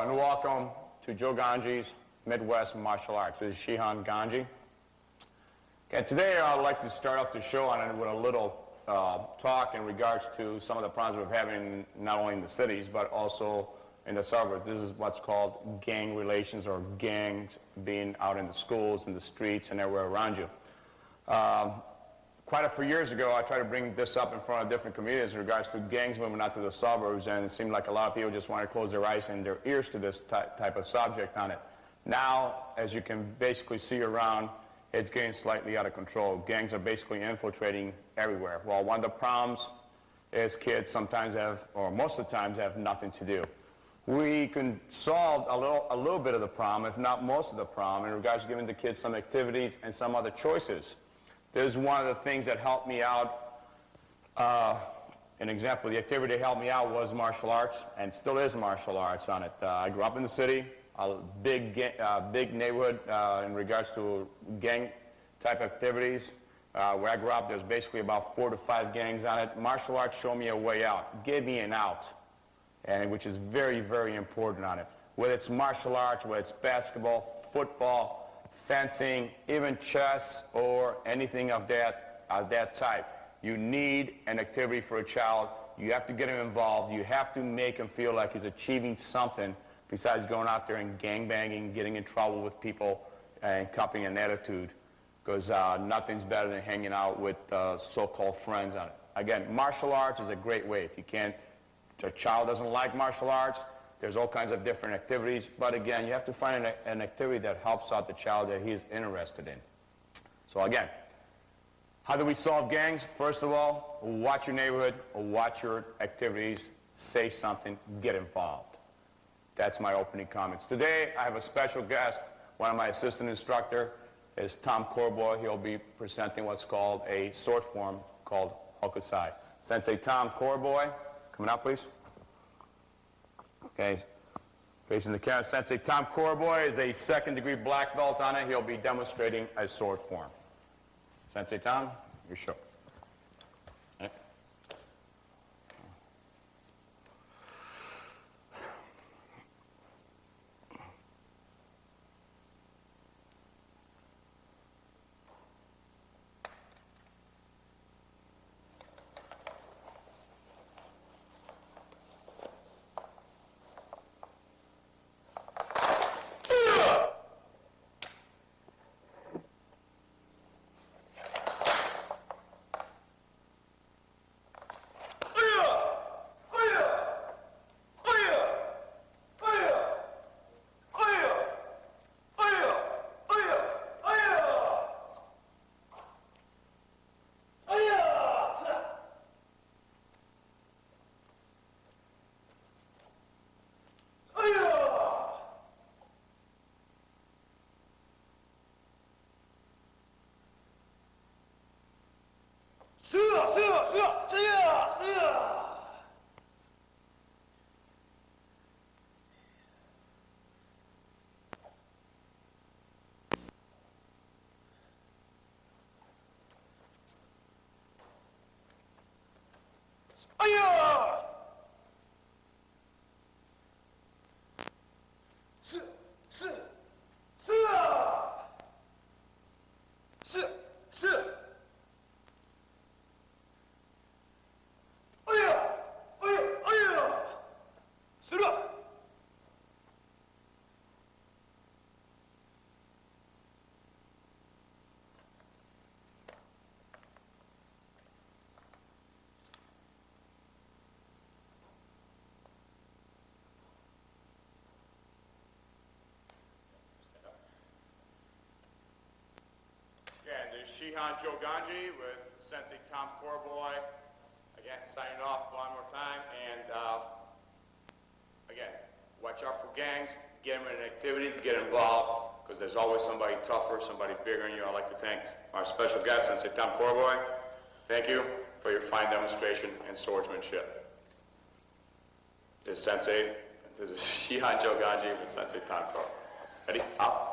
and welcome to Joe Gangi's Midwest Martial Arts. This is Shihan Gangi. Okay, today I'd like to start off the show on it with a little talk in regards to some of the problems we're having not only in the cities but also in the suburbs. This is what's called gang relations, or gangs being out in the schools, in the streets, and everywhere around you. Quite a few years ago, I tried to bring this up in front of different communities in regards to gangs moving out to the suburbs, and it seemed like a lot of people just wanted to close their eyes and their ears to this type of subject on it. Now, as you can basically see around, it's getting slightly out of control. Gangs are basically infiltrating everywhere. Well, one of the problems is kids sometimes have, or most of the times, have nothing to do. We can solve a little bit of the problem, if not most of the problem, in regards to giving the kids some activities and some other choices. This is one of the things that helped me out. An example, the activity that helped me out was martial arts, and still is martial arts on it. I grew up in the city, a big neighborhood in regards to gang type activities. Where I grew up, there's basically about 4 to 5 gangs on it. Martial arts showed me a way out, gave me an out, and which is very, very important on it. Whether it's martial arts, whether it's basketball, football, fencing, even chess, or anything of that type. You need an activity for a child. You have to get him involved. You have to make him feel like he's achieving something besides going out there and gangbanging, getting in trouble with people, and copying an attitude, because nothing's better than hanging out with so-called friends on it. Again, martial arts is a great way. If a child doesn't like martial arts, there's all kinds of different activities, but again, you have to find an activity that helps out the child that he's interested in. So again, how do we solve gangs? First of all, watch your neighborhood, watch your activities, say something, get involved. That's my opening comments. Today, I have a special guest. One of my assistant instructor is Tom Corboy. He'll be presenting what's called a sword form called Hokusai. Sensei Tom Corboy, coming out, please. Okay, facing the camera. Sensei Tom Corboy is a second-degree black belt on it. He'll be demonstrating a sword form. Sensei Tom, your show. Okay. Shihan Joe Gangi with Sensei Tom Corboy. Again, signing off one more time. And again, watch out for gangs. Get them in an activity. Get involved, because there's always somebody tougher, somebody bigger than you. I'd like to thank our special guest, Sensei Tom Corboy. Thank you for your fine demonstration and swordsmanship. This is Shihan Joe Gangi with Sensei Tom Corboy. Ready? Up.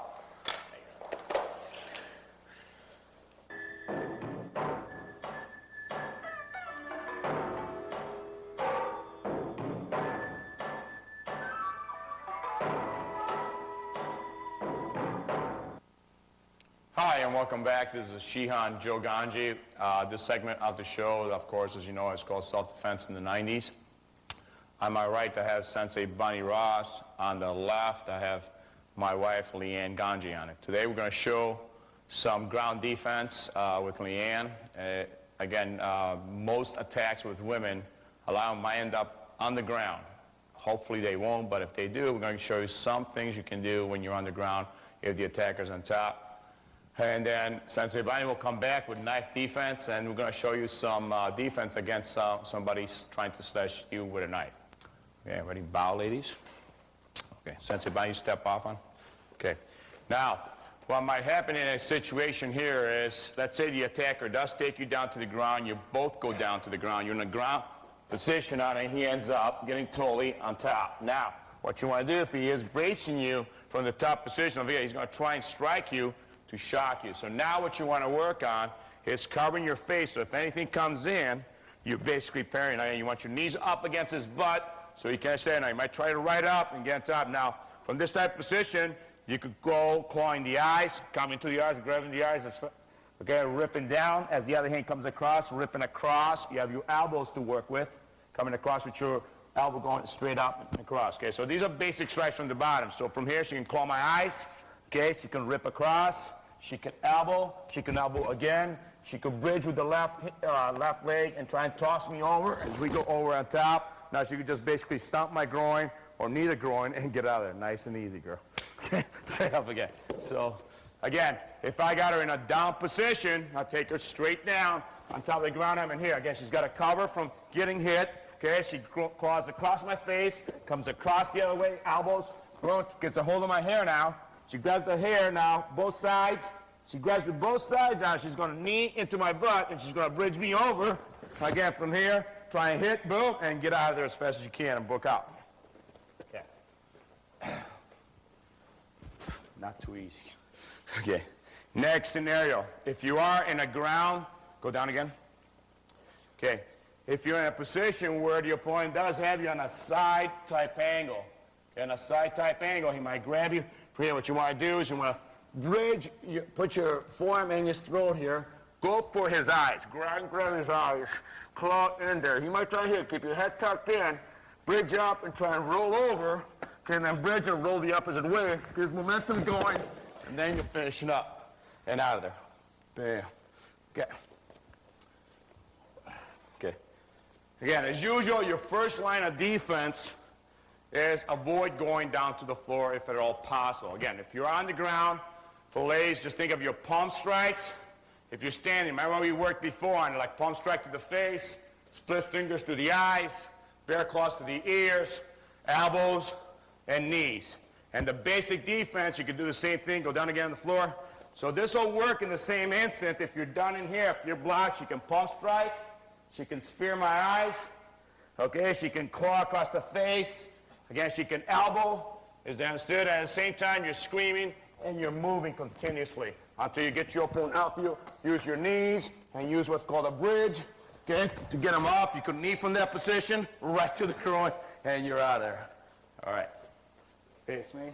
and welcome back. This is Shihan Joe Gangi. This segment of the show, of course, as you know, is called Self-Defense in the 90s. On my right, I have Sensei Bunny Ross. On the left, I have my wife, Lianne Gangi, on it. Today, we're going to show some ground defense with Lianne. Again, most attacks with women allow them might end up on the ground. Hopefully, they won't, but if they do, we're going to show you some things you can do when you're on the ground if the attacker's on top. And then Sensei Bunny will come back with knife defense, and we're going to show you some defense against somebody trying to slash you with a knife. Okay, ready? Bow, ladies. Okay, Sensei Bunny, you step off on. Okay. Now, what might happen in a situation here is, let's say the attacker does take you down to the ground. You both go down to the ground. You're in the ground position on it. He ends up getting totally on top. Now, what you want to do, if he is bracing you from the top position over here, he's going to try and strike you to shock you. So now what you want to work on is covering your face. So if anything comes in, you're basically parrying. Now, you want your knees up against his butt so he can't stay. Now, you might try to right up and get on top. Now, from this type of position, you could go clawing the eyes, coming to the eyes, grabbing the eyes, okay, ripping down as the other hand comes across, ripping across. You have your elbows to work with, coming across with your elbow going straight up and across. Okay, so these are basic strikes from the bottom. So from here, she can claw my eyes. Okay, she can rip across. She can elbow again. She could bridge with the left leg and try and toss me over as we go over on top. Now she could just basically stomp my groin or knee the groin and get out of there. Nice and easy, girl. Okay, straight up again. So, again, if I got her in a down position, I'll take her straight down on top of the ground. I'm in here. Again, she's got to cover from getting hit. Okay, she claws across my face, comes across the other way, elbows, gets a hold of my hair now. She grabs the hair now, both sides. She grabs with both sides now. She's going to knee into my butt, and she's going to bridge me over. Again, from here, try and hit, boom, and get out of there as fast as you can and book out. Okay. Not too easy. Okay. Next scenario. If you are in a ground, go down again. Okay. If you're in a position where the opponent does have you on a side type angle, okay, on a side type angle, he might grab you. For here, what you want to do is you want to bridge, put your forearm in his throat here, go for his eyes, grab his eyes, claw in there. You might try here, keep your head tucked in, bridge up and try and roll over, okay, and then bridge and roll the opposite way. There's momentum going, and then you're finishing up and out of there. Bam. Okay. Okay. Again, as usual, your first line of defense is avoid going down to the floor if at all possible. Again, if you're on the ground, fillets, just think of your palm strikes. If you're standing, remember we worked before on like palm strike to the face, split fingers to the eyes, bear claws to the ears, elbows, and knees. And the basic defense, you can do the same thing, go down again on the floor. So this will work in the same instant. If you're done in here, if you're blocked, she can palm strike, she can spear my eyes, okay, she can claw across the face. Again, she can elbow, is that understood? And at the same time, you're screaming and you're moving continuously until you get your opponent out. You use your knees and use what's called a bridge, okay, to get them off. You can knee from that position right to the groin, and you're out of there. All right. Face me.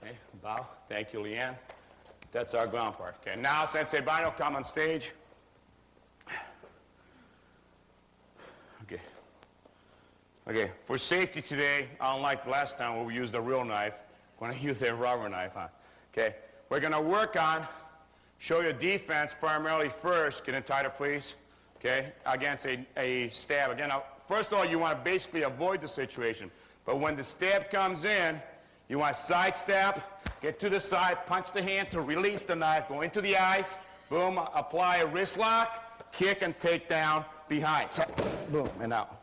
Okay, bow. Thank you, Lianne. That's our ground part. Okay, now Sensei Bunny will come on stage. Okay. Okay, for safety today, unlike last time where we used a real knife, we're going to use a rubber knife. Okay, we're going to work on, show you defense primarily first. Get in tighter, please. Okay, against a stab. Again, now, first of all, you want to basically avoid the situation. But when the stab comes in, you want to sidestep, get to the side, punch the hand to release the knife, go into the eyes, boom, apply a wrist lock, kick and take down behind. So, boom, and out.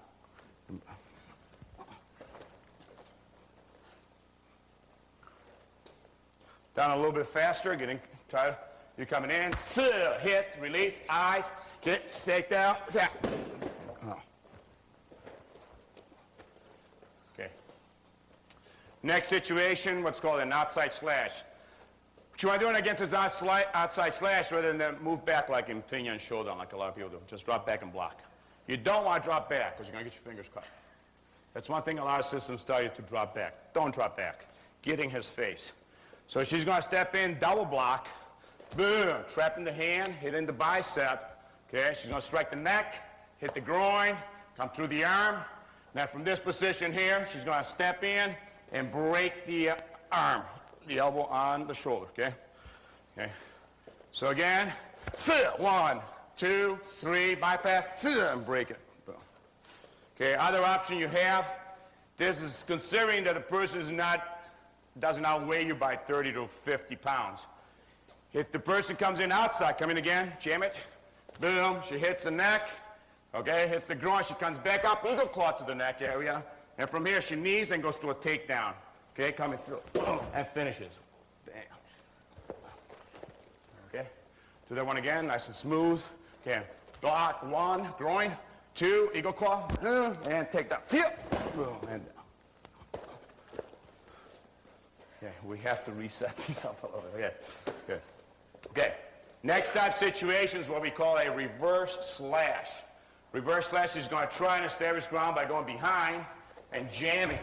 Down a little bit faster, getting tired. You're coming in, hit, release, eyes, get, take down, tap. Okay. Next situation, what's called an outside slash. What you want to do against his outside slash rather than move back like in pinyon shoulder, like a lot of people do. Just drop back and block. You don't want to drop back because you're going to get your fingers cut. That's one thing a lot of systems tell you to drop back. Don't drop back. Getting his face. So she's going to step in, double block, boom, trapping the hand, hitting the bicep. Okay, she's gonna strike the neck, hit the groin, come through the arm. Now from this position here, she's gonna step in and break the arm, the elbow on the shoulder, okay? Okay. So again, 1, 2, 3, bypass, and break it. Boom. Okay, other option you have, this is considering that the person doesn't outweigh you by 30 to 50 pounds. If the person comes in outside, come in again, jam it, boom, she hits the neck, okay, hits the groin, she comes back up, eagle claw to the neck area, and from here she knees and goes to a takedown, okay, coming through, boom, and finishes. Bam. Okay, do that one again, nice and smooth. Okay, block, 1, groin, 2, eagle claw, and takedown, boom, and down. Okay, we have to reset these up a little bit. Okay, good. Okay, next type situation is what we call a reverse slash. Reverse slash is going to try and establish ground by going behind and jamming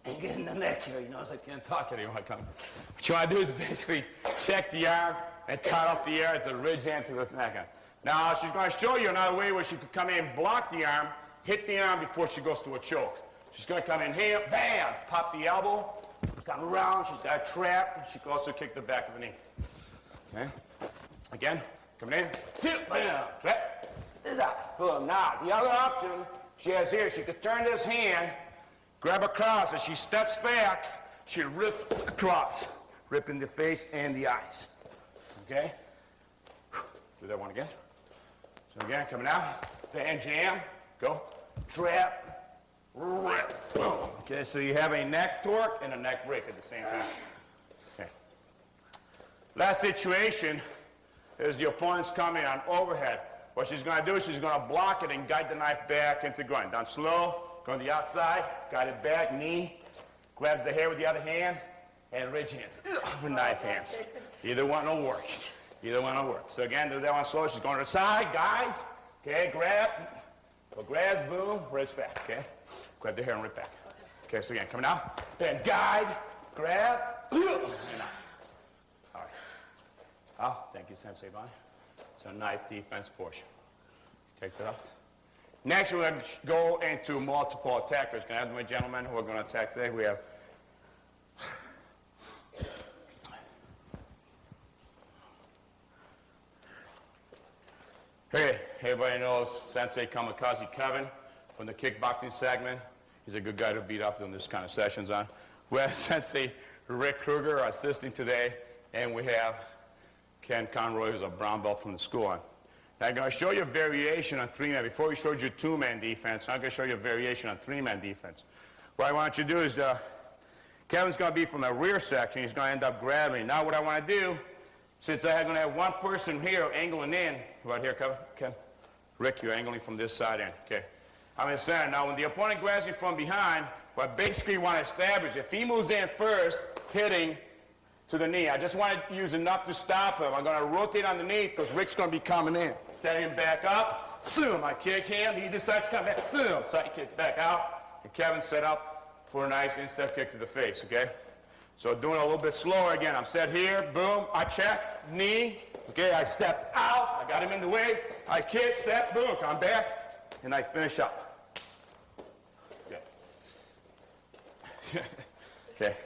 and getting the neck here. You notice I can't talk anymore. What you want to do is basically check the arm and cut off the air. It's a ridge hand to the neck. Now she's going to show you another way where she could come in, block the arm, hit the arm before she goes to a choke. She's going to come in here, bam, pop the elbow, come around, she's got a trap, she can also kick the back of the knee. Okay? Again, coming in, bam, trap, boom. Now, the other option she has here, she could turn this hand, grab across, as she steps back, she rips across, ripping the face and the eyes. Okay? Do that one again. So again, coming out, bam, jam, go, trap, rip, boom. Okay, so you have a neck torque and a neck break at the same time. Okay. Last situation is the opponent's coming on overhead. What she's going to do is she's going to block it and guide the knife back into the groin. Down slow, go on the outside, guide it back, knee, grabs the hair with the other hand, and ridge hands with knife hands. Either one will work. Either one will work. So again, do that one slow. She's going to the side, guys. Okay, grab, boom, ridge back, okay? Grab the hair and rip back. Okay, so again, coming out, then guide, grab, and out. All right. Oh, thank you, Sensei Bonnie. So knife defense portion. Take that off. Next, we're going to go into multiple attackers. Can I have my gentlemen who are going to attack today? We have hey, everybody knows Sensei Kamikaze Kevin from the kickboxing segment. He's a good guy to beat up on this kind of sessions on. We have Sensei Rick Krueger assisting today, and we have Ken Conroy, who's a brown belt from the school. Now I'm going to show you a variation on 3-man. Before we showed you 2-man defense, I'm going to show you a variation on 3-man defense. What I want you to do is, Kevin's going to be from the rear section. He's going to end up grabbing. Now what I want to do, since I'm going to have one person here angling in, right here, Kevin, Rick, you're angling from this side in. Okay. I'm in center. Now when the opponent grabs me from behind, what I basically want to establish, if he moves in first, hitting to the knee, I just want to use enough to stop him. I'm going to rotate underneath because Rick's going to be coming in. Set him back up. Zoom. I kick him. He decides to come back. Zoom. Side kick back out. And Kevin's set up for a nice instep kick to the face, okay? So doing it a little bit slower again. I'm set here. Boom. I check. Knee. Okay, I step out. I got him in the way. I kick, step, boom. Come back. And I finish up. Okay. Okay.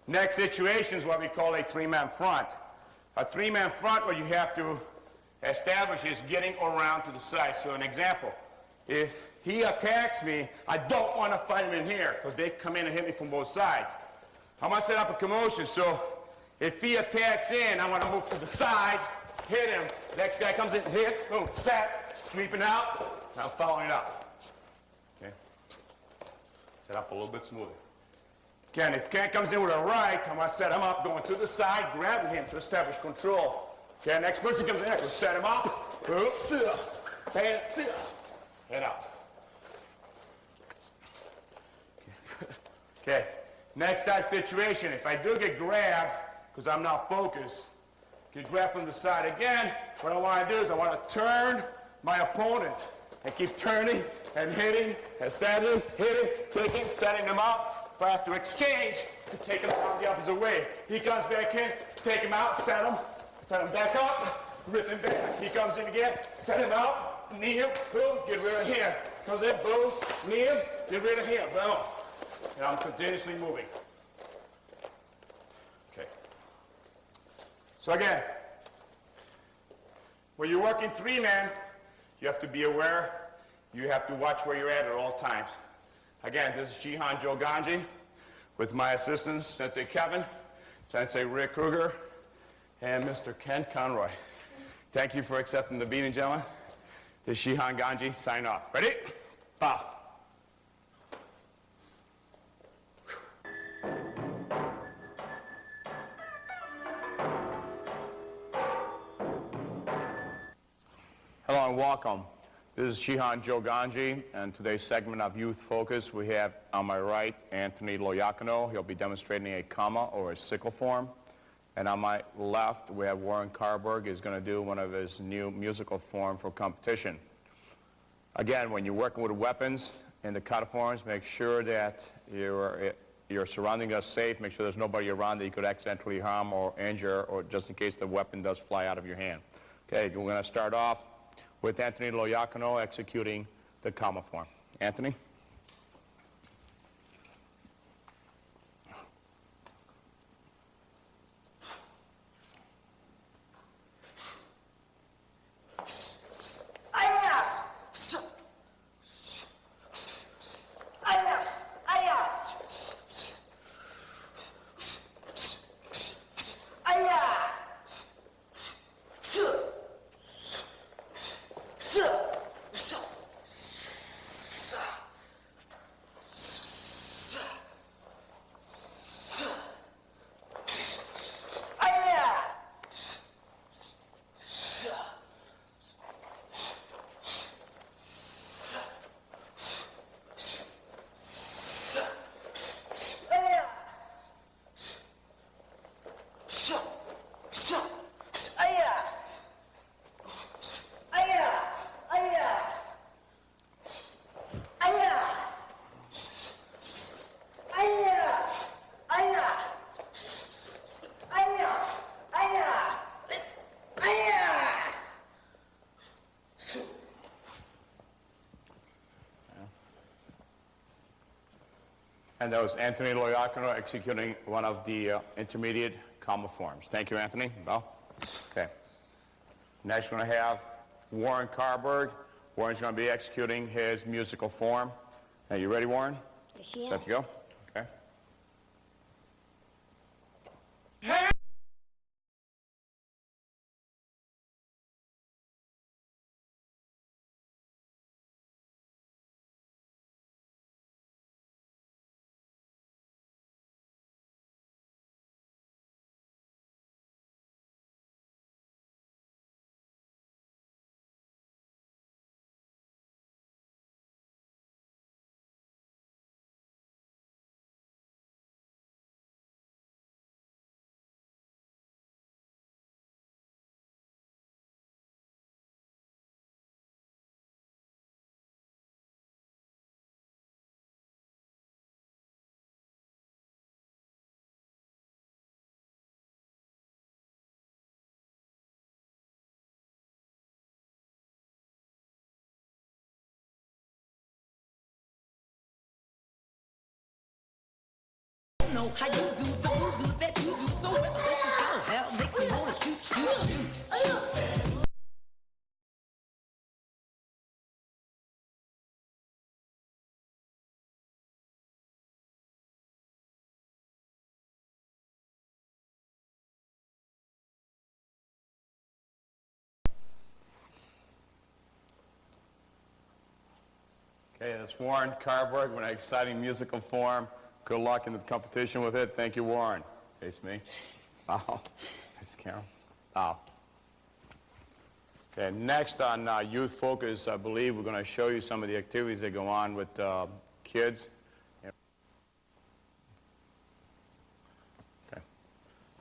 Next situation is what we call a 3-man front. A 3-man front, what you have to establish is getting around to the side. So an example, if he attacks me, I don't want to fight him in here because they come in and hit me from both sides. I'm going to set up a commotion. So if he attacks in, I want to move to the side, hit him. Next guy comes in, hits, boom, set, sweeping out. Now following up. Okay. Set up a little bit smoother. Again, if Ken comes in with a right, I'm going to set him up, going to the side, grabbing him to establish control. Okay, next person comes in, I will set him up, boom, and out. Okay, next type situation, if I do get grabbed, because I'm not focused, get grabbed from the side again, what I want to do is I want to turn my opponent and keep turning and hitting, establishing, hitting, kicking, setting them up. If I have to exchange, to take him down the opposite way. He comes back in, take him out, set him, Set him back up, rip him back. He comes in again, set him out, knee him, boom, get rid of him. Comes in, boom, knee him, get rid of him, boom. And I'm continuously moving. Okay. So again, when you're working three-man, you have to be aware, you have to watch where you're at all times. Again, this is Shihan Joe Gangi with my assistants, Sensei Kevin, Sensei Rick Krueger, and Mr. Ken Conroy. Thank you for accepting the beating, gentlemen. This is Shihan Gangi, sign off. Ready? Bow. Hello and welcome. This is Shihan Joe Gangi, and today's segment of Youth Focus, we have on my right Anthony Loiacono. He'll be demonstrating a comma or a sickle form. And on my left, we have Warren Carberg. He's going to do one of his new musical form for competition. Again, when you're working with weapons in the cutiforms, make sure that your surroundings are safe. Make sure there's nobody around that you could accidentally harm or injure, or just in case the weapon does fly out of your hand. Okay, we're going to start off with Anthony Loiacono executing the comma form. Anthony? And that was Anthony Loiacono executing one of the intermediate comma forms. Thank you, Anthony. Well, okay. Next, we're going to have Warren Carberg. Warren's going to be executing his musical form. Are you ready, Warren? Yes, Set to go? Okay. Know how you do that you do so well. This is gonna help, makes me wanna shoot. Okay, that's Warren Carberg with an exciting musical form. Good luck in the competition with it. Thank you, Warren. Face me. Wow. Face the camera. Wow. Okay, next on Youth Focus, I believe we're going to show you some of the activities that go on with kids. Okay.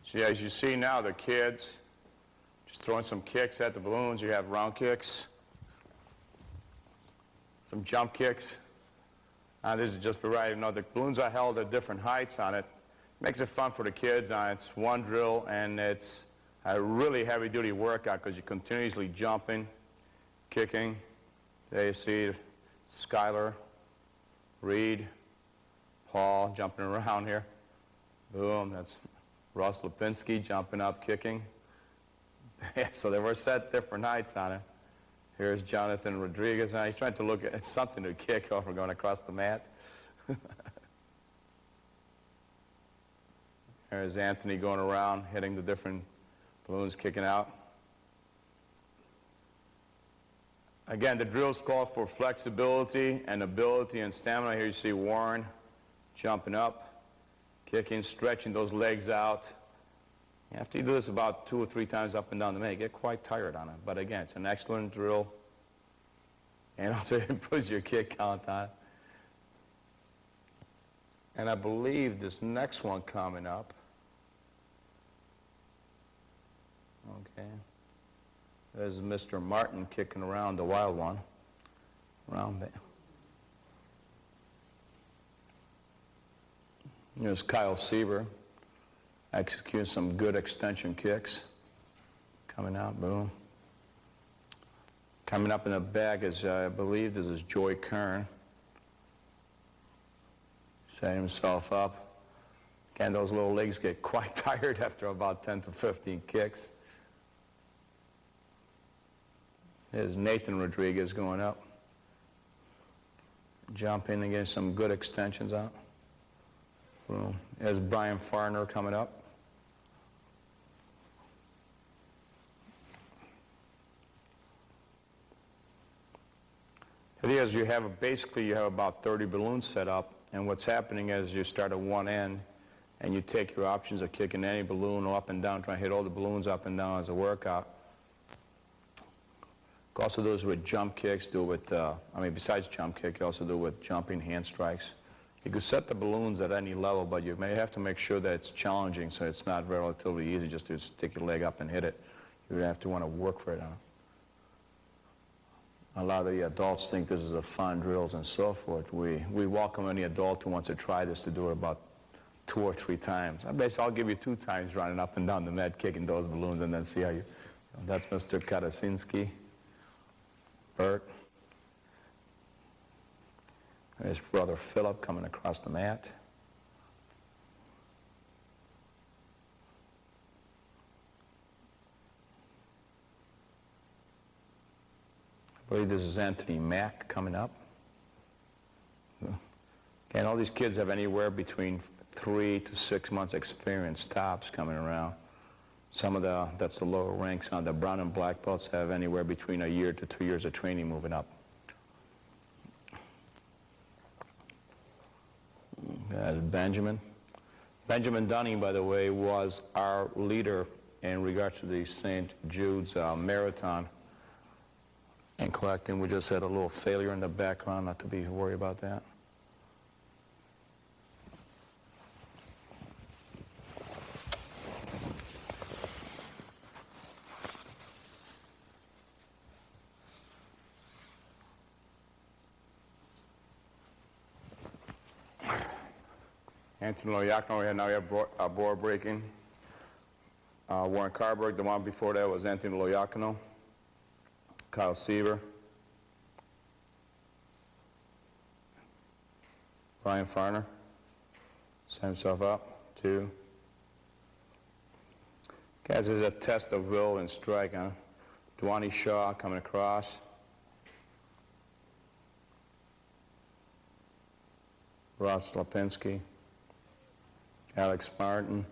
So yeah, as you see now, the kids just throwing some kicks at the balloons. You have round kicks, some jump kicks. This is just variety. You know, the balloons are held at different heights on it. Makes it fun for the kids. It's one drill, and it's a really heavy-duty workout because you're continuously jumping, kicking. There you see Skylar, Reed, Paul jumping around here. Boom, that's Russ Lipinski jumping up, kicking. So they were set different heights on it. Here's Jonathan Rodriguez. Now he's trying to look at something to kick over going across the mat. There's Anthony going around, hitting the different balloons, kicking out. Again, the drills call for flexibility and ability and stamina. Here you see Warren jumping up, kicking, stretching those legs out. After you do this about 2 or 3 times up and down the mat, you get quite tired on it. But again, it's an excellent drill. And also it improves your kick count on it. And I believe this next one coming up, okay, there's Mr. Martin kicking around the wild one, around there. There's Kyle Sieber executing some good extension kicks, coming out, boom. Coming up in the back is, I believe, this is Joy Kern. Setting himself up. Again, those little legs get quite tired after about 10 to 15 kicks. There's Nathan Rodriguez going up. Jumping and getting some good extensions out. Boom. There's Brian Farner coming up. The idea is you have basically you have about 30 balloons set up, and what's happening is you start at one end and you take your options of kicking any balloon up and down, trying to hit all the balloons up and down as a workout. You can also do this with jump kicks, do it with, besides jump kick, you also do it with jumping hand strikes. You could set the balloons at any level, but you may have to make sure that it's challenging so it's not relatively easy just to stick your leg up and hit it. You have to want to work for it. A lot of the adults think this is a fun drills and so forth. We welcome any adult who wants to try this to do it about 2 or 3 times. I'll give you 2 times running up and down the mat, kicking those balloons, and then see how you... That's Mr. Karasinski. Bert. There's brother Philip coming across the mat. I believe this is Anthony Mack coming up. And all these kids have anywhere between 3 to 6 months experience tops coming around. Some of that's the lower ranks on the brown and black belts have anywhere between 1 year to 2 years of training moving up. Benjamin. Benjamin Dunning, by the way, was our leader in regards to the St. Jude's Marathon and collecting. We just had a little failure in the background, not to be worried about that. Anthony Loiacono, now we have board breaking. Warren Carberg, the one before that was Anthony Loiacono. Kyle Sieber. Brian Farner. Set himself up. 2. Guys, there's a test of will and strike, huh? Dwani Shaw coming across. Ross Lipinski. Alex Martin.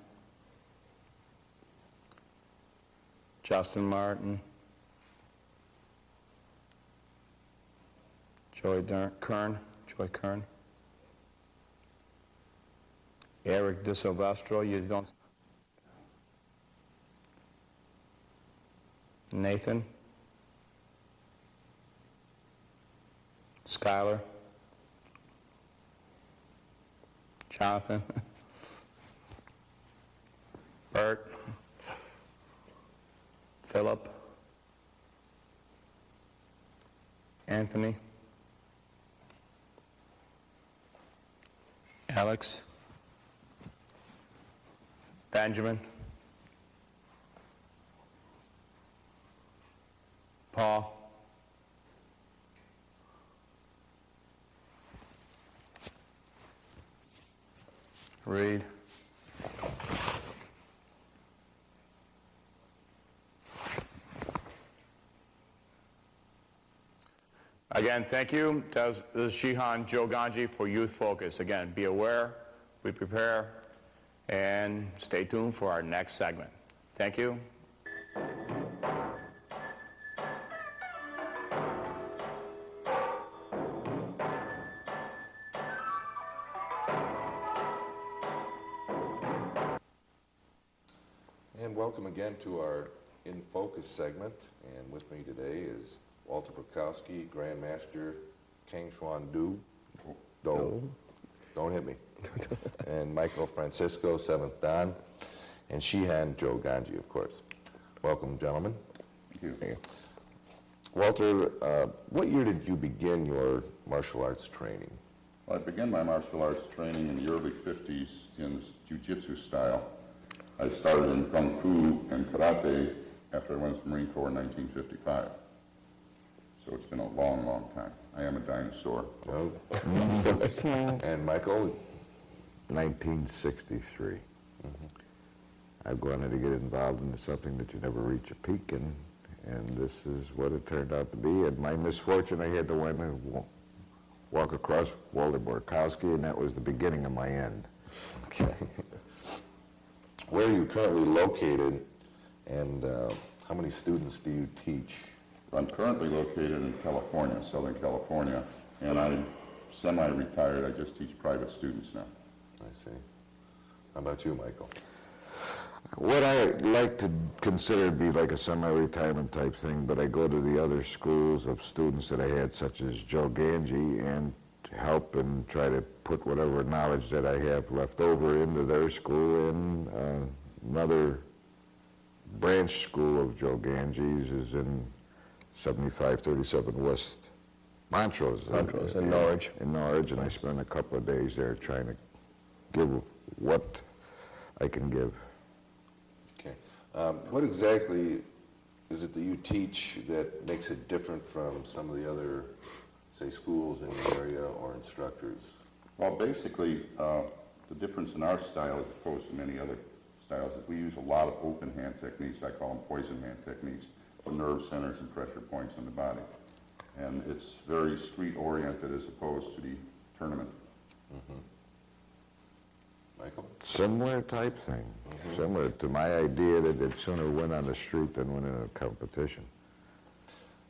Justin Martin. Joy Kern. Eric DiSilvestro, you don't... Nathan. Skylar. Jonathan. Bert. Philip. Anthony. Alex. Benjamin. Paul? Reed? Again, thank you. This is Shihan Joe Gangi for Youth Focus. Again, be aware, we prepare, and stay tuned for our next segment. Thank you. And welcome again to our In Focus segment. And with me today is Walter Borkowski, Grandmaster Kang Xuan Do. Don't hit me. And Michael Francisco, 7th Dan. And Shihan Joe Gangi, of course. Welcome, gentlemen. Thank you. Walter, what year did you begin your martial arts training? Well, I began my martial arts training in the early 50s in jiu-jitsu style. I started in Kung Fu and Karate after I went to the Marine Corps in 1955. So it's been a long, long time. I am a dinosaur. Oh. And Michael? 1963. I've wanted to get involved into something that you never reach a peak in, and this is what it turned out to be. And my misfortune, I had to win and walk across Walter Borkowski, and that was the beginning of my end. Okay. Where are you currently located, and how many students do you teach? I'm currently located in California, Southern California, and I'm semi-retired. I just teach private students now. I see. How about you, Michael? What I like to consider to be like a semi-retirement type thing, but I go to the other schools of students that I had, such as Joe Gangi, and help and try to put whatever knowledge that I have left over into their school. And another branch school of Joe Gangi's is in 7537 West Montrose. In Norwich. In Norwich, and I spent a couple of days there trying to give what I can give. Okay. What exactly is it that you teach that makes it different from some of the other, say, schools in the area or instructors? Well, basically, the difference in our style as opposed to many other styles is we use a lot of open hand techniques. I call them poison hand techniques for nerve centers and pressure points in the body. And it's very street-oriented as opposed to the tournament. Michael? Similar type thing. Similar to my idea that they'd sooner win on the street than win in a competition.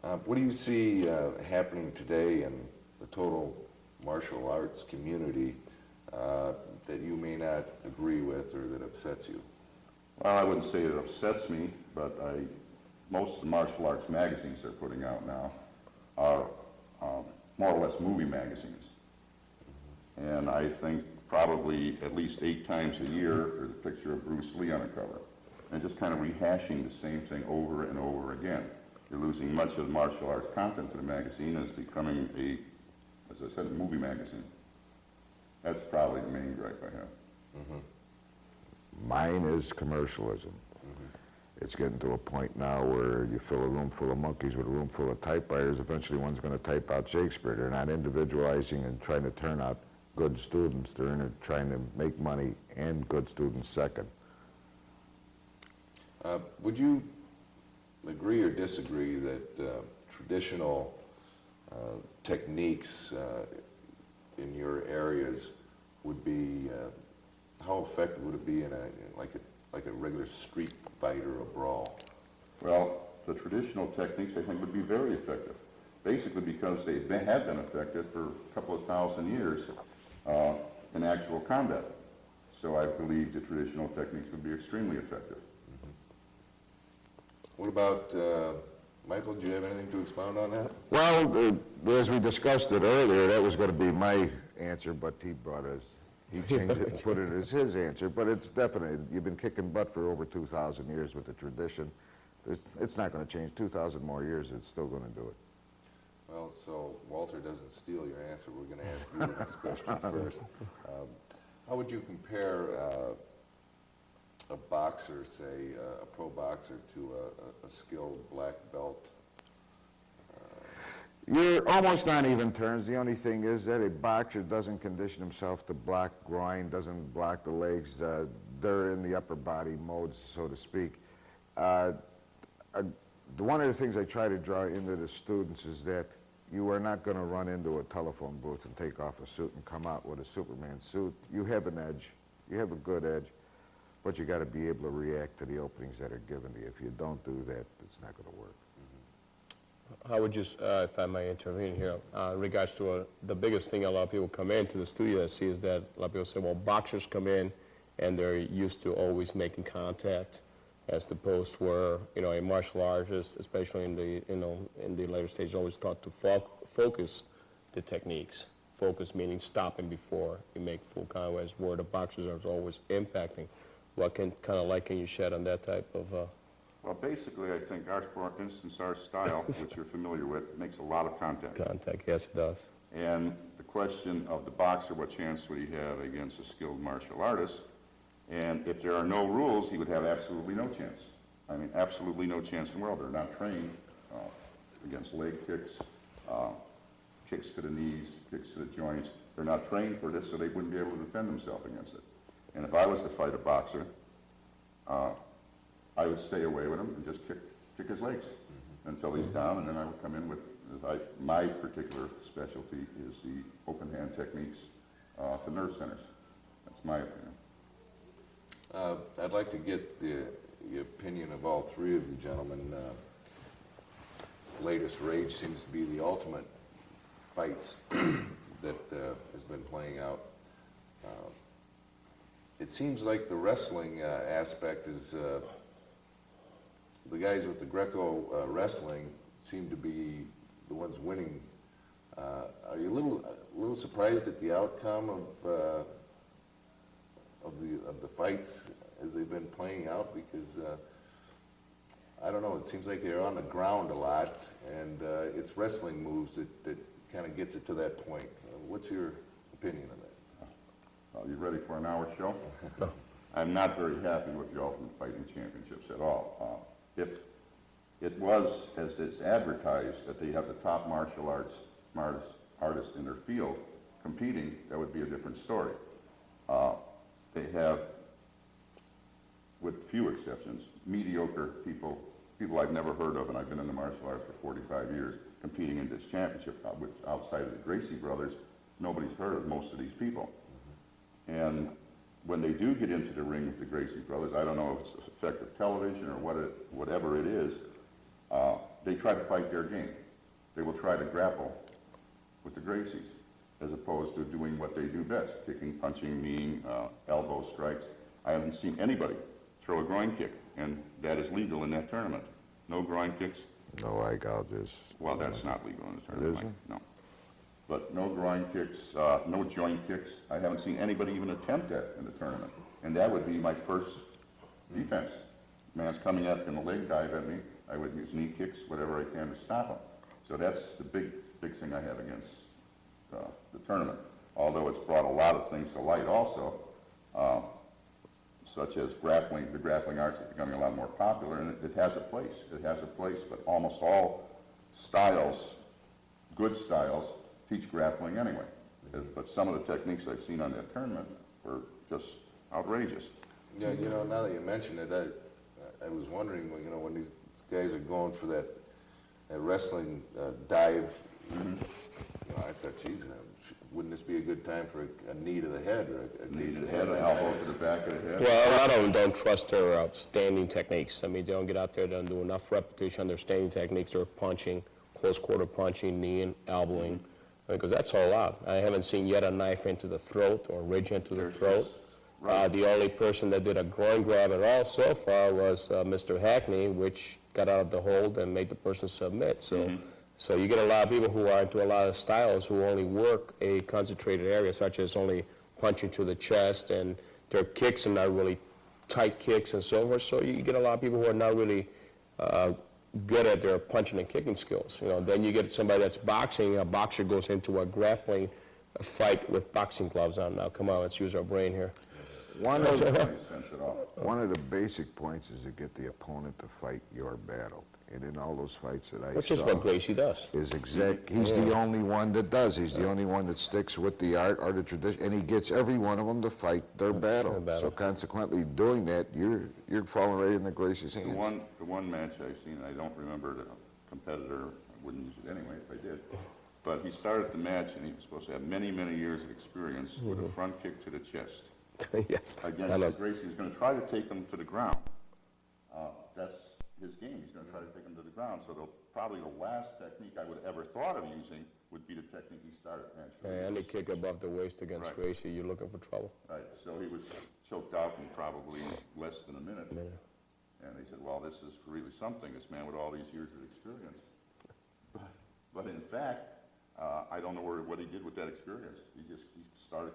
What do you see happening today in the total martial arts community that you may not agree with or that upsets you? Well, I wouldn't say it upsets me, but most of the martial arts magazines they're putting out now are more or less movie magazines. And I think probably at least 8 times a year there's a picture of Bruce Lee on the cover. And just kind of rehashing the same thing over and over again. You're losing much of the martial arts content to the magazine and it's becoming a, as I said, a movie magazine. That's probably the main gripe I have. Mine is commercialism. It's getting to a point now where you fill a room full of monkeys with a room full of typewriters. Eventually one's going to type out Shakespeare. They're not individualizing and trying to turn out good students. They're trying to make money and good students second. Would you agree or disagree that traditional techniques in your areas would be, how effective would it be in like a regular street fight or a brawl? Well, the traditional techniques I think would be very effective. Basically because they have been effective for a couple of thousand years in actual combat. So I believe the traditional techniques would be extremely effective. What about, Michael, do you have anything to expound on that? Well, as we discussed it earlier, that was going to be my answer, but he changed it and put it as his answer. But it's definitely, you've been kicking butt for over 2,000 years with the tradition. It's not going to change. 2,000 more years, it's still going to do it. Well, so Walter doesn't steal your answer. We're going to ask you the next question first. How would you compare a boxer, say a pro boxer, to a skilled black belt You're almost on even terms. The only thing is that a boxer doesn't condition himself to block groin, doesn't block the legs. They're in the upper body modes, so to speak. One of the things I try to draw into the students is that you are not going to run into a telephone booth and take off a suit and come out with a Superman suit. You have an edge. You have a good edge, but you got to be able to react to the openings that are given to you. If you don't do that, it's not going to work. How would you, if I may intervene here, in regards to the biggest thing a lot of people come into the studio and see is that a lot of people say, well, boxers come in and they're used to always making contact, as opposed to where, you know, a martial artist, especially in the, you know, in the later stage, always taught to focus the techniques. Focus meaning stopping before you make full contact, where the boxers are always impacting. What kind of light can you shed on that type of? Well, basically, I think for instance, our style, which you're familiar with, makes a lot of contact. Contact, yes, it does. And the question of the boxer, what chance would he have against a skilled martial artist? And if there are no rules, he would have absolutely no chance. I mean, absolutely no chance in the world. They're not trained against leg kicks, kicks to the knees, kicks to the joints. They're not trained for this, so they wouldn't be able to defend themselves against it. And if I was to fight a boxer, I would stay away with him and just kick his legs until he's down, and then I would come in with, my particular specialty is the open hand techniques to nerve centers. That's my opinion. I'd like to get the opinion of all three of you gentlemen. Latest Rage seems to be the ultimate fights that has been playing out. It seems like the wrestling aspect is, the guys with the Greco wrestling seem to be the ones winning. Are you a little surprised at the outcome of the fights as they've been playing out? Because I don't know, it seems like they're on the ground a lot, and it's wrestling moves that kind of gets it to that point. What's your opinion on that? Are you ready for an hour show? I'm not very happy with the Ultimate Fighting Championships at all. If it was, as it's advertised, that they have the top martial arts artists in their field competing, that would be a different story. They have, with few exceptions, mediocre people I've never heard of, and I've been in the martial arts for 45 years, competing in this championship, which outside of the Gracie brothers, nobody's heard of most of these people. And when they do get into the ring with the Gracie brothers, I don't know if it's effective television or whatever it is, they try to fight their game. They will try to grapple with the Gracies, as opposed to doing what they do best, kicking, punching, kneeing, elbow strikes. I haven't seen anybody throw a groin kick, and that is legal in that tournament. No groin kicks. No eye gouges. Well, that's not legal in the tournament, It isn't? Mike. No. But no groin kicks, no joint kicks. I haven't seen anybody even attempt that in the tournament. And that would be my first defense. Man's coming up in a leg dive at me, I would use knee kicks, whatever I can to stop him. So that's the big thing I have against the tournament. Although it's brought a lot of things to light also, such as grappling. The grappling arts is becoming a lot more popular, and it has a place. It has a place, but almost all styles, good styles, teach grappling anyway. But some of the techniques I've seen on that tournament were just outrageous. Yeah, you know, now that you mention it, I was wondering, you know, when these guys are going for that wrestling dive, you know, I thought, geez, wouldn't this be a good time for a knee to the head or a Knee to the head, an elbow to the back of the head. Well, a lot of them don't trust their standing techniques. I mean, they don't get out there, they don't do enough repetition on their standing techniques. They're punching, close quarter punching, kneeing, elbowing, because that's all out. I haven't seen yet a knife into the throat or ridge into the throat. Right. The only person that did a groin grab at all so far was Mr. Hackney, which got out of the hold and made the person submit. So, so you get a lot of people who are into a lot of styles who only work a concentrated area, such as only punching to the chest, and their kicks are not really tight kicks and so forth. So you get a lot of people who are not really good at their punching and kicking skills. You know, then you get somebody that's boxing. A boxer goes into a grappling fight with boxing gloves on. Now, come on, let's use our brain here. One of Doesn't make sense at all. One of the basic points is to get the opponent to fight your battle. And in all those fights that I Which is saw, what Gracie does. he's the only one that does. He's the only one that sticks with the art or the tradition, and he gets every one of them to fight their battle. So consequently, doing that, you're falling right into Gracie's hands. The one match I've seen, I don't remember the competitor, I wouldn't use it anyway if I did, but he started the match and he was supposed to have many, many years of experience with a front kick to the chest. Yes. Again, Gracie is going to try to take him to the ground. That's his game. He's going to try to take him to the ground. So probably the last technique I would ever thought of using would be the technique he started. Any kick above the waist against Right. Gracie, you're looking for trouble. Right. So he was choked out in probably less than a minute. And they said, well, this is really something, this man with all these years of experience. But in fact, I don't know what he did with that experience. He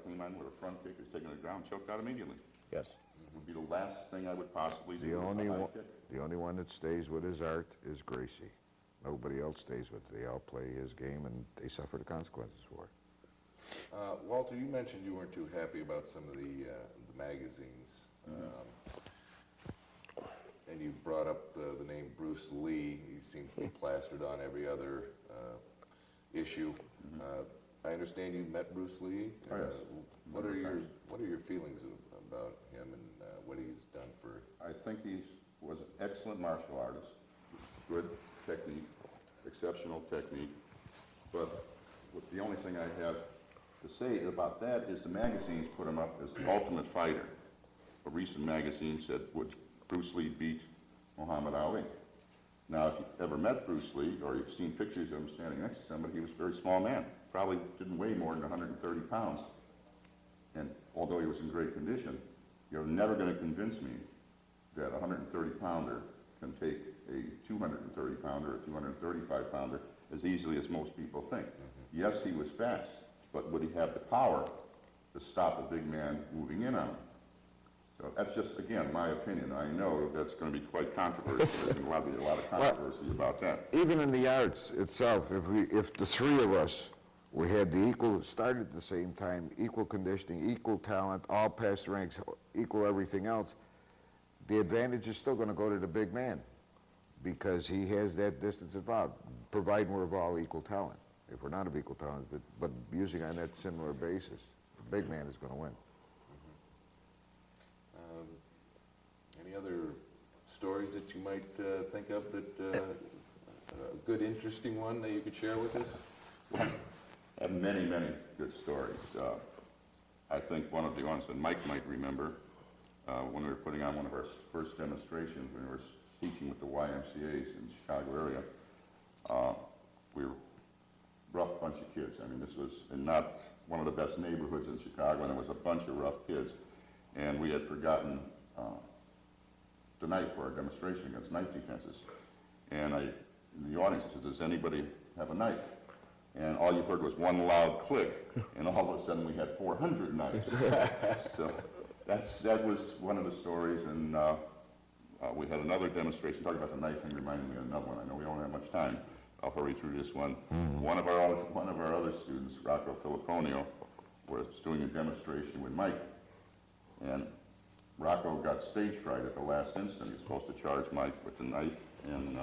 came on with a front kick, was taken to the ground, choked out immediately. Yes. It would be the last thing I would possibly do. The with a only high one, kick. the only one that stays with his art is Gracie. Nobody else stays with it. They all play his game, and they suffer the consequences for it. Walter, you mentioned you weren't too happy about some of the magazines. And you brought up the name Bruce Lee. He seems to be plastered on every other issue. I understand you met Bruce Lee. Oh, yes. What are your feelings about him and what he's done for? I think he was an excellent martial artist, good technique, exceptional technique. But the only thing I have to say about that is the magazines put him up as the ultimate fighter. A recent magazine said, would Bruce Lee beat Muhammad Ali? Now, if you've ever met Bruce Lee, or you've seen pictures of him standing next to somebody, he was a very small man, probably didn't weigh more than 130 pounds. And although he was in great condition, you're never going to convince me that a 130-pounder can take a 230-pounder or 235-pounder as easily as most people think. Yes, he was fast, but would he have the power to stop a big man moving in on him? So that's just, again, my opinion. I know that's going to be quite controversial. There's going to be a lot of controversy about that. Even in the arts itself, if the three of us, we had started at the same time, equal conditioning, equal talent, all past ranks, equal everything else, the advantage is still going to go to the big man because he has that distance involved, providing we're of all equal talent. If we're not of equal talent, but using on that similar basis, the big man is going to win. Any other stories that you might think of that a good, interesting one that you could share with us? I have many, many good stories. I think one of the ones that Mike might remember, when we were putting on one of our first demonstrations, when we were teaching with the YMCA's in the Chicago area, we were a rough bunch of kids. I mean, this was in not one of the best neighborhoods in Chicago, and there was a bunch of rough kids. And we had forgotten the knife for our demonstration against knife defenses. And in the audience, I said, does anybody have a knife? And all you heard was one loud click, and all of a sudden we had 400 knives. So that was one of the stories, and we had another demonstration. Talking about the knife thing reminded me of another one. I know we don't have much time. I'll hurry through this one. One of our other students, Loiacono, was doing a demonstration with Mike, and Rocco got stage fright at the last instant. He was supposed to charge Mike with the knife and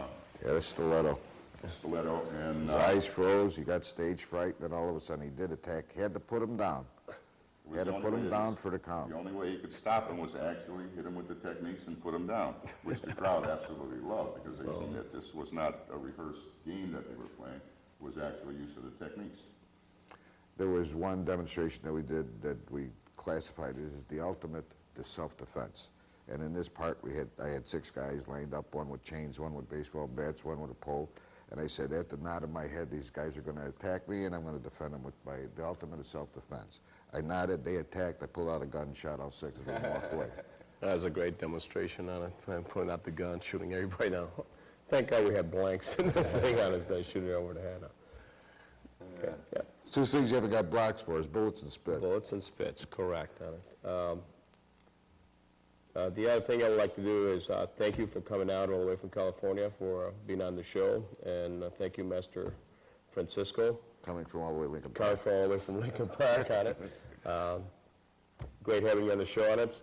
Yeah, the stiletto. and His eyes froze, he got stage fright, then all of a sudden he did attack. Had to put him down. Had to put him down for the count. The only way he could stop him was to actually hit him with the techniques and put him down, which the crowd absolutely loved because they seen that this was not a rehearsed game that they were playing. It was actual use of the techniques. There was one demonstration that we did that we classified as the ultimate to self-defense. And in this part, I had 6 guys lined up, one with chains, one with baseball bats, one with a pole. And I said, at the nod of my head, these guys are going to attack me, and I'm going to defend them with the ultimate of self-defense. I nodded, they attacked, I pulled out a gun, shot all 6 of them, and walked away. That was a great demonstration on it. I'm pulling out the gun, shooting everybody now. Thank God we had blanks in the thing on us, they shoot it over the head. Okay, yeah. It's 2 things you haven't got blocks for, is bullets and spit. Bullets and spits, correct on it. The other thing I would like to do is thank you for coming out all the way from California for being on the show, and thank you, Master Francisco, Coming from all the way Lincoln coming Park. from all the way from Lincoln Park on it. Great having you on the show on it.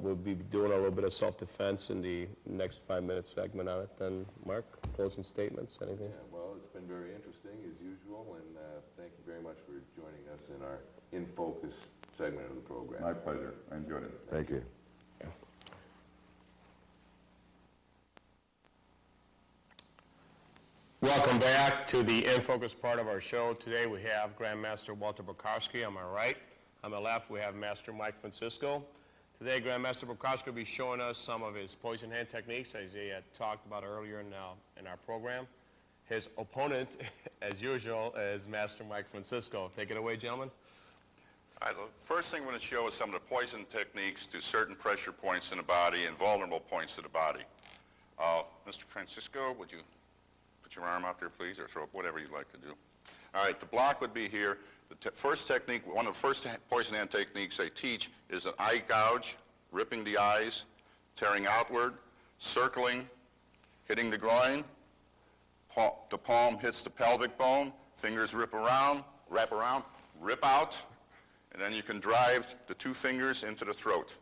We'll be doing a little bit of self-defense in the next 5-minute segment on it. Then, Mark? closing statements, anything? Yeah, well, it's been very interesting as usual, and thank you very much for joining us in our In Focus segment of the program. My pleasure. I enjoyed it. Thank you. Welcome back to the In Focus part of our show. Today we have Grandmaster Walter Borkowski on my right. On my left we have Master Mike Francisco. Today Grandmaster Borkowski will be showing us some of his poison hand techniques as he had talked about earlier in our program. His opponent, as usual, is Master Mike Francisco. Take it away, gentlemen. All right, the first thing I'm going to show is some of the poison techniques to certain pressure points in the body and vulnerable points of the body. Mr. Francisco, would you put your arm out there, please, or throw up, whatever you'd like to do. All right, the block would be here. The first technique, one of the first poison hand techniques I teach is an eye gouge, ripping the eyes, tearing outward, circling, hitting the groin. The palm hits the pelvic bone, fingers wrap around, rip out, and then you can drive the two fingers into the throat.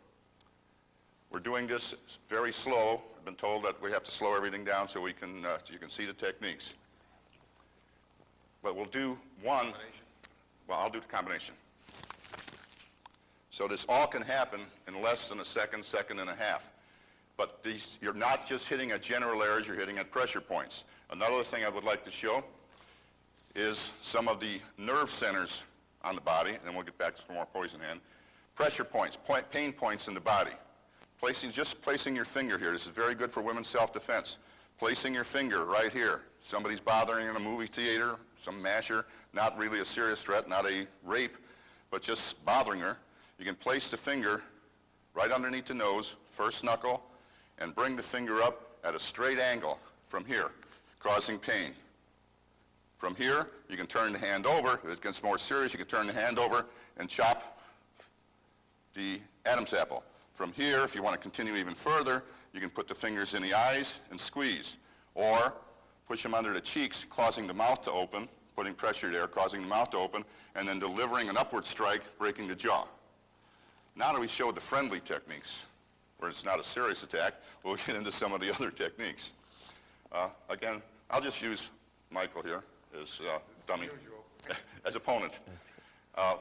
We're doing this very slow. I've been told that we have to slow everything down so we can, so you can see the techniques. But we'll do one. Well, I'll do the combination. So this all can happen in less than a second, second and a half. But these, you're not just hitting at general areas, you're hitting at pressure points. Another thing I would like to show is some of the nerve centers on the body, and then we'll get back to some more poison hand. Pressure points, pain points in the body. Just placing your finger here. This is very good for women's self-defense. Placing your finger right here. Somebody's bothering in a movie theater, some masher, not really a serious threat, not a rape, but just bothering her. You can place the finger right underneath the nose, first knuckle, and bring the finger up at a straight angle from here, causing pain. From here, you can turn the hand over. If it gets more serious, you can turn the hand over and chop the Adam's apple. From here, if you want to continue even further, you can put the fingers in the eyes and squeeze, or push them under the cheeks, causing the mouth to open, putting pressure there, causing the mouth to open, and then delivering an upward strike, breaking the jaw. Now that we showed the friendly techniques, where it's not a serious attack, we'll get into some of the other techniques. Again, I'll just use Michael here as dummy, as opponent.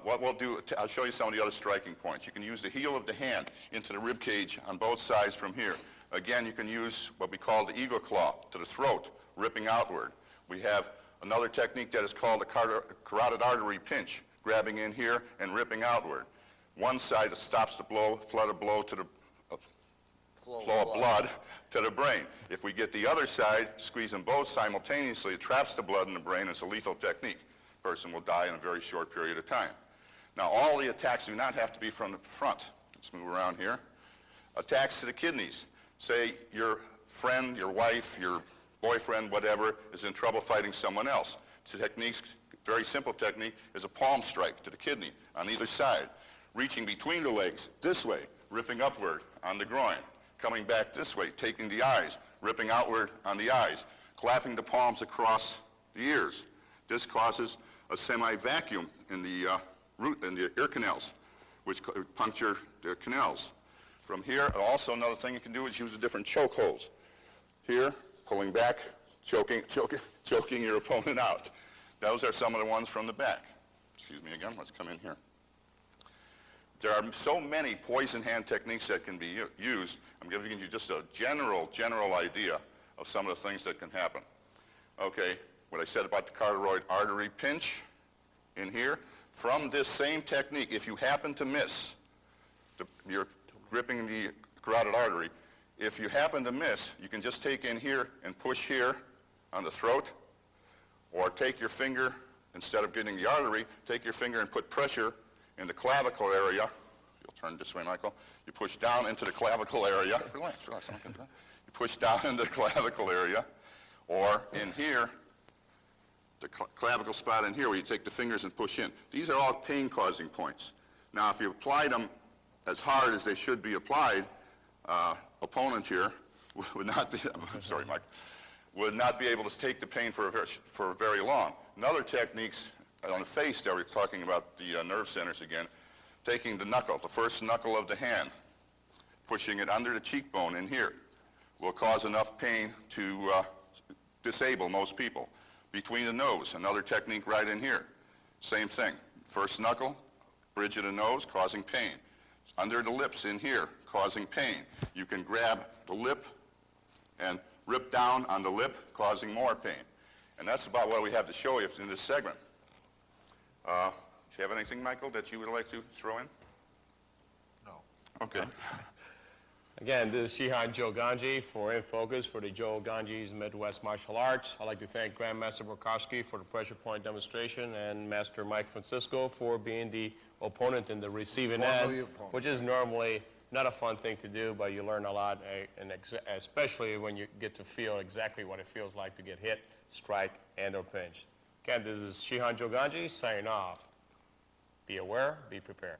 What we'll do, I'll show you some of the other striking points. You can use the heel of the hand into the rib cage on both sides from here. Again, you can use what we call the eagle claw to the throat, ripping outward. We have another technique that is called the carotid artery pinch, grabbing in here and ripping outward. One side stops the flood of blow to the flow of blood to the brain. If we get the other side, squeeze them both simultaneously, it traps the blood in the brain. It's a lethal technique. The person will die in a very short period of time. Now, all the attacks do not have to be from the front. Let's move around here. Attacks to the kidneys. Say your friend, your wife, your boyfriend, whatever, is in trouble fighting someone else. The technique's very simple technique is a palm strike to the kidney on either side. Reaching between the legs this way, ripping upward on the groin. Coming back this way, taking the eyes, ripping outward on the eyes. Clapping the palms across the ears. This causes a semi-vacuum in the ear canals, which puncture the canals. From here, also another thing you can do is use the different choke holds. Here, pulling back, choking your opponent out. Those are some of the ones from the back. Excuse me again, let's come in here. There are so many poison hand techniques that can be used. I'm giving you just a general idea of some of the things that can happen. Okay, what I said about the carotid artery pinch in here, from this same technique, if you happen to miss, you're gripping the carotid artery, if you happen to miss, you can just take in here and push here on the throat, or take your finger, instead of getting the artery, take your finger and put pressure in the clavicle area. You'll turn this way, Michael. You push down into the clavicle area. Relax. You push down into the clavicle area, or in here, the clavicle spot in here where you take the fingers and push in. These are all pain-causing points. Now, if you apply them as hard as they should be applied, opponent here would not be, I'm sorry, Mike, would not be able to take the pain for very long. Another techniques on the face that we're talking about, the nerve centers again, taking the knuckle, the first knuckle of the hand, pushing it under the cheekbone in here, will cause enough pain to disable most people. Between the nose, another technique right in here. Same thing. First knuckle, bridge of the nose, causing pain. Under the lips in here, causing pain. You can grab the lip and rip down on the lip, causing more pain. And that's about what we have to show you in this segment. Do you have anything, Michael, that you would like to throw in? No. Okay. Again, this is Shihan Joe Gangi for In Focus for the Joe Gangi's Midwest Martial Arts. I'd like to thank Grandmaster Borkowski for the pressure point demonstration and Master Mike Francisco for being the opponent in the receiving end, which is normally not a fun thing to do, but you learn a lot, and especially when you get to feel exactly what it feels like to get hit, strike, and or pinch. Again, this is Shihan Joe Gangi signing off. Be aware, be prepared.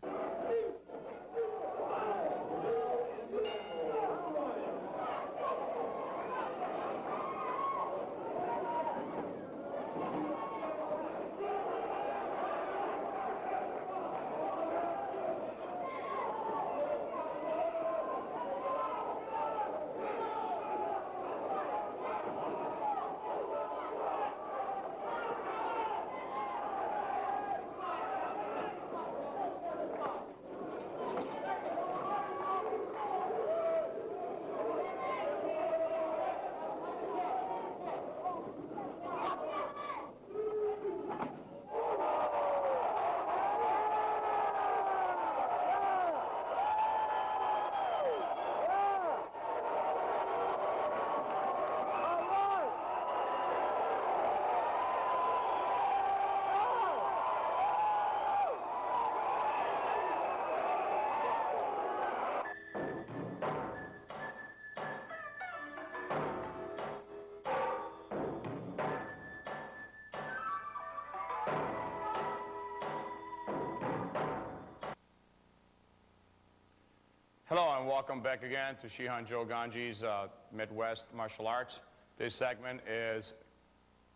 Hello and welcome back again to Shihan Joe Gangi's Midwest Martial Arts. This segment is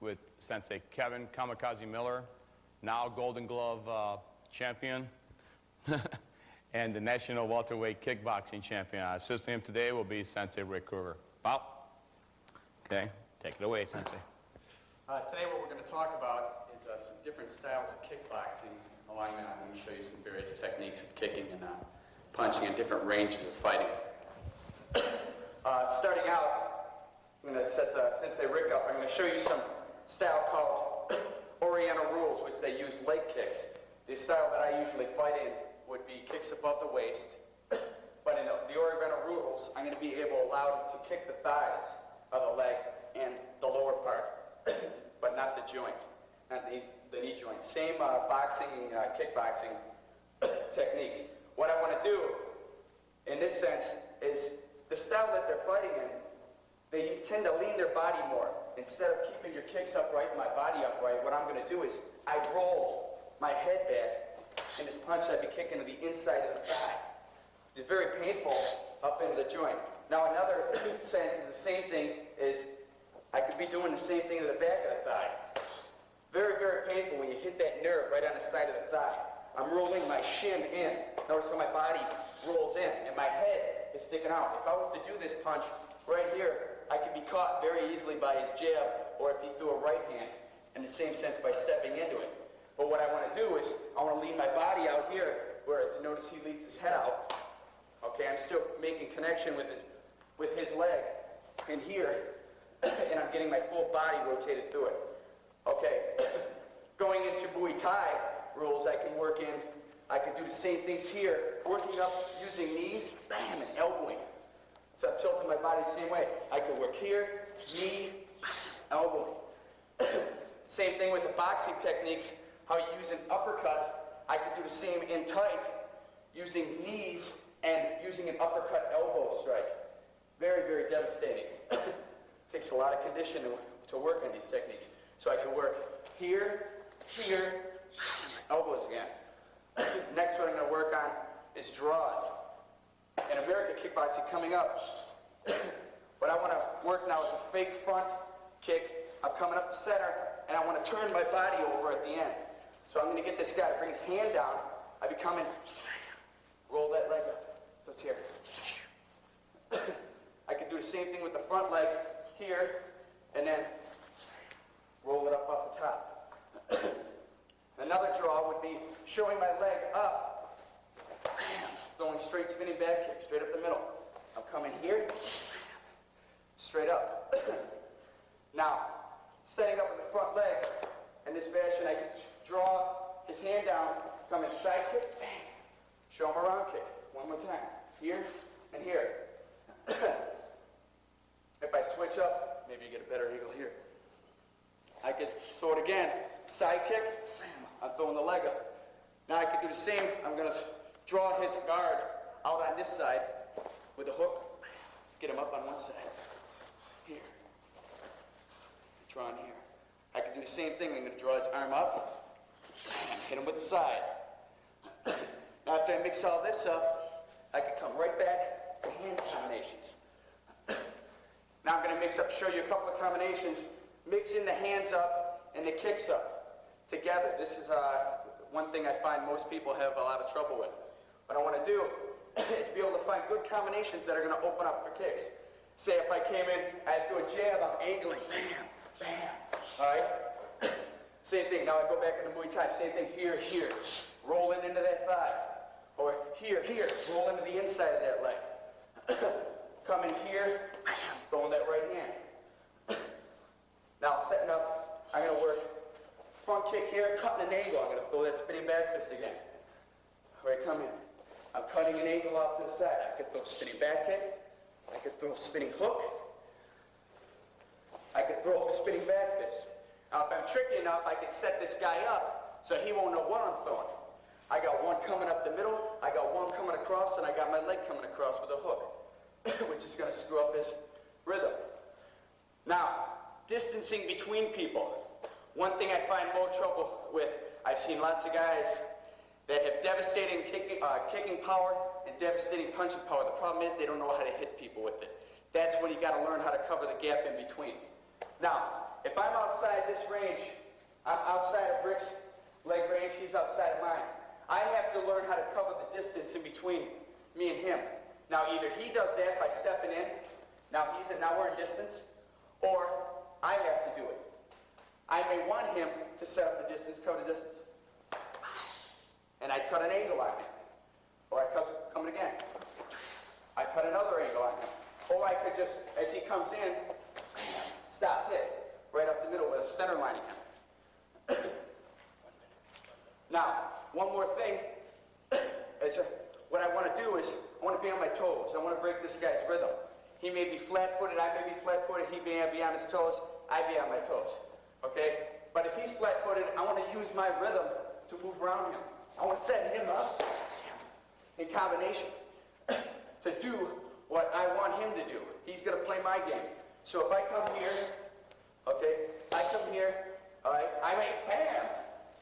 with Sensei Kevin Kamikaze Miller, now Golden Glove champion and the National Welterweight Kickboxing champion. Assisting him today will be Sensei Rick Krueger. Bow. Okay, take it away, Sensei. Today what we're going to talk about is some different styles of kickboxing. Along that, I'm going to show you some various techniques of kicking and punching in different ranges of fighting. Starting out, I'm going to set Sensei Rick up. I'm going to show you some style called Oriental rules, which they use leg kicks. The style that I usually fight in would be kicks above the waist, but in the Oriental rules, I'm going to be allowed to kick the thighs of the leg and the lower part, but not the joint, not the knee joint. Same boxing, kickboxing techniques. What I want to do, in this sense, is the style that they're fighting in, they tend to lean their body more. Instead of keeping your kicks upright and my body upright, what I'm going to do is I roll my head back, and this punch I'd be kicking to the inside of the thigh. It's very painful up into the joint. Now another sense is the same thing, is I could be doing the same thing to the back of the thigh. Very, very painful when you hit that nerve right on the side of the thigh. I'm rolling my shin in. Notice how my body rolls in, and my head is sticking out. If I was to do this punch right here, I could be caught very easily by his jab, or if he threw a right hand, in the same sense by stepping into it. But what I want to do is, I want to lean my body out here, whereas you notice he leads his head out. Okay, I'm still making connection with his leg in here, and I'm getting my full body rotated through it. Okay, going into Muay Thai rules, I can work in, I can do the same things here, working up using knees, bam, and elbowing. So I'm tilting my body the same way. I could work here, knee, elbow. Same thing with the boxing techniques, how you use an uppercut. I could do the same in tight, using knees and using an uppercut elbow strike. Very, very devastating. Takes a lot of condition to work on these techniques. So I can work here, here, elbows again. Next what I'm going to work on is draws. In American kickboxing coming up, what I want to work now is a fake front kick. I'm coming up the center, and I want to turn my body over at the end. So I'm going to get this guy to bring his hand down. I be coming, roll that leg up. So it's here. I can do the same thing with the front leg here, and then roll it up off the top. Another draw would be showing my leg up, throwing straight spinning back kick, straight up the middle. I'm coming here, straight up. Now, setting up with the front leg in this fashion, I can draw his hand down, come in side kick, bang, show him a round kick. One more time, here and here. If I switch up, maybe you get a better angle here. I could throw it again, side kick, I'm throwing the leg up. Now I could do the same, I'm gonna draw his guard out on this side with a hook, get him up on one side, here, draw in here. I could do the same thing, I'm gonna draw his arm up, hit him with the side. Now after I mix all this up, I could come right back to hand combinations. Now I'm going to mix up, show you a couple of combinations, mixing the hands up and the kicks up together. This is one thing I find most people have a lot of trouble with. What I want to do is be able to find good combinations that are going to open up for kicks. Say if I came in, I'd do a jab, I'm angling, bam, bam, all right? Same thing, now I go back into Muay Thai, same thing, here, here, rolling into that thigh. Or here, here, roll into the inside of that leg. Come in here, throwing that right hand. Now setting up, I'm going to work front kick here, cutting an angle. I'm going to throw that spinning back fist again. All right, come in. I'm cutting an angle off to the side. I could throw a spinning back kick. I could throw a spinning hook. I could throw a spinning back fist. Now if I'm tricky enough, I could set this guy up so he won't know what I'm throwing. I got one coming up the middle, I got one coming across, and I got my leg coming across with a hook, which is going to screw up his rhythm. Now, distancing between people. One thing I find more trouble with, I've seen lots of guys that have devastating kicking power and devastating punching power. The problem is they don't know how to hit people with it. That's when you got to learn how to cover the gap in between. Now, if I'm outside this range, I'm outside of Rick's leg range, he's outside of mine. I have to learn how to cover the distance in between me and him. Now, either he does that by stepping in, now we're in distance, or I have to do it. I may want him to set up the distance, cover the distance. And I cut an angle on him. Or I come again. I cut another angle on him. Or I could just, as he comes in, stop hit, right off the middle with a center lining him. Now, one more thing, what I want to do is, I want to be on my toes. I want to break this guy's rhythm. He may be flat-footed, I may be flat-footed, he may be on his toes, I be on my toes, okay? But if he's flat-footed, I want to use my rhythm to move around him. I want to set him up in combination to do what I want him to do. He's going to play my game. So if I come here, okay, I come here, all right, I may, bam,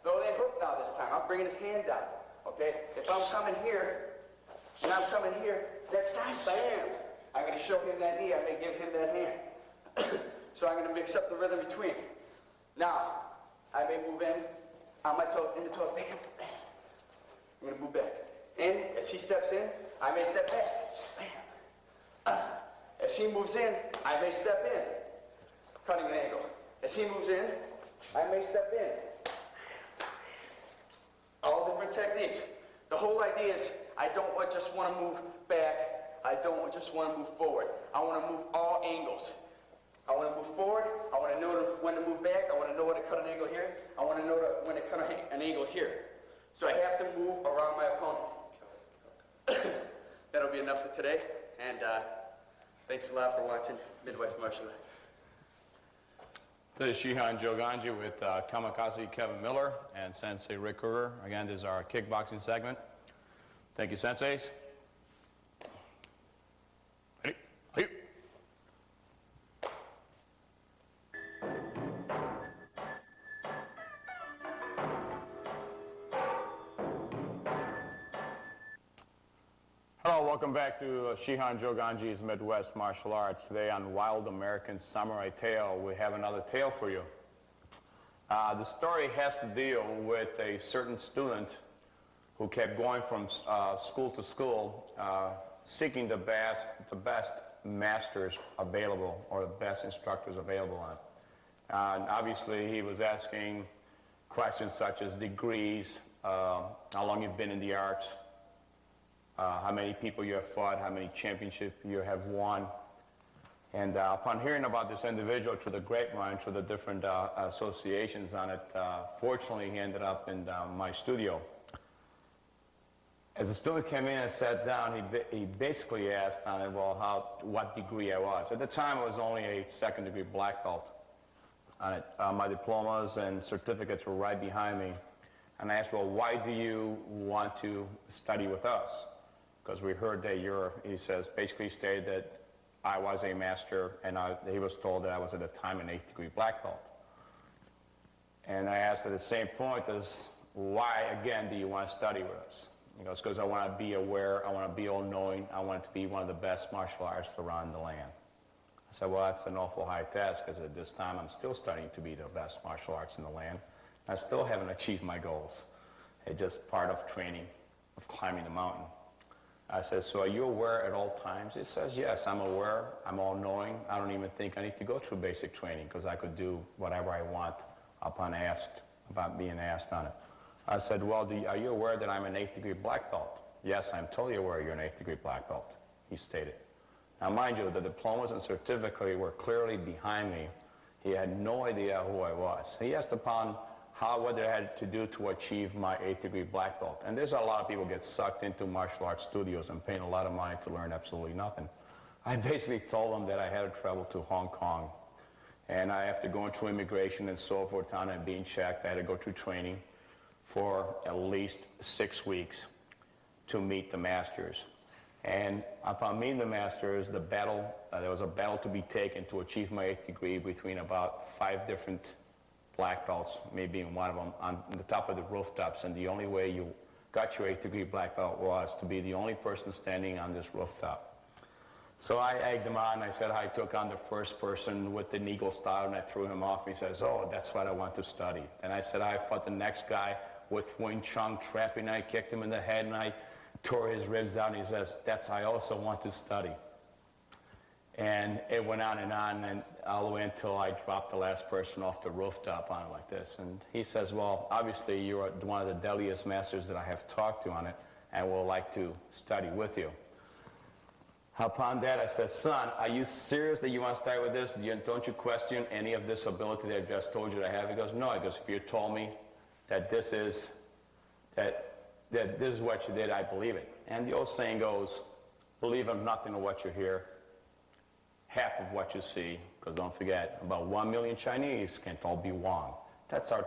throw that hook down this time. I'm bringing his hand down, okay? If I'm coming here, and I'm coming here, next time, bam, I'm going to show him that knee. I may give him that hand. So I'm going to mix up the rhythm between. Now, I may move in on my toes, in the toes, bam, bam. I'm going to move back. And as he steps in, I may step back, bam. As he moves in, I may step in, cutting an angle. As he moves in, I may step in. All different techniques. The whole idea is I don't just want to move back. I don't just want to move forward. I want to move all angles. I want to move forward. I want to know when to move back. I want to know when to cut an angle here. I want to know when to cut an angle here. So I have to move around my opponent. That'll be enough for today. And thanks a lot for watching Midwest Martial Arts. This is Shihan Joe Gangi with Kamikaze Kevin Miller and Sensei Rick Krueger. Again, this is our kickboxing segment. Thank you, Senseis. Ready? Hey. Hello, welcome back to Shihan Joe Gangi's Midwest Martial Arts. Today on Wild American Samurai Tale, we have another tale for you. The story has to deal with a certain student who kept going from school to school, seeking the best masters available or the best instructors available on. And obviously, he was asking questions such as degrees, how long you've been in the arts, how many people you have fought, how many championships you have won. And upon hearing about this individual through the grapevine, through the different associations on it, fortunately he ended up in my studio. As the student came in and sat down, he basically asked on it, well, what degree I was. At the time, I was only a second-degree black belt on it. My diplomas and certificates were right behind me. And I asked, well, why do you want to study with us? Because we heard that he says, basically stated that I was a master, and he was told that I was at the time an 8th degree black belt. And I asked at the same point is, why, again, do you want to study with us? He goes, because I want to be aware, I want to be all-knowing, I want to be one of the best martial artists around the land. I said, well, that's an awful high task, because at this time I'm still studying to be the best martial arts in the land. I still haven't achieved my goals. It's just part of training, of climbing the mountain. I said, so are you aware at all times? He says, yes, I'm aware, I'm all-knowing. I don't even think I need to go through basic training, because I could do whatever I want upon being asked on it. I said, well, are you aware that I'm an 8th degree black belt? Yes, I'm totally aware you're an 8th degree black belt, he stated. Now, mind you, the diplomas and certificate were clearly behind me. He had no idea who I was. He asked upon what I had to do to achieve my 8th degree black belt. And there's a lot of people get sucked into martial arts studios and paying a lot of money to learn absolutely nothing. I basically told them that I had to travel to Hong Kong. And I have to go through immigration and so forth on and being checked. I had to go through training for at least 6 weeks to meet the masters. And upon meeting the masters, there was a battle to be taken to achieve my 8th degree between about 5 different black belts, me being one of them, on the top of the rooftops. And the only way you got your 8th degree black belt was to be the only person standing on this rooftop. So I egged him on. I said I took on the first person with the eagle style, and I threw him off. He says, oh, that's what I want to study. And I said I fought the next guy with Wing Chun trapping. I kicked him in the head, and I tore his ribs out. And he says, that's I also want to study. And it went on, and all the way until I dropped the last person off the rooftop on it like this. And he says, well, obviously you're one of the deadliest masters that I have talked to on it, and would like to study with you. Upon that, I said, son, are you serious that you want to study with this? Don't you question any of this ability that I just told you to have? He goes, no. He goes, if you told me that this is what you did, I believe it. And the old saying goes, believe in nothing of what you hear, half of what you see, because don't forget, about 1 million Chinese can't all be Wong. That's our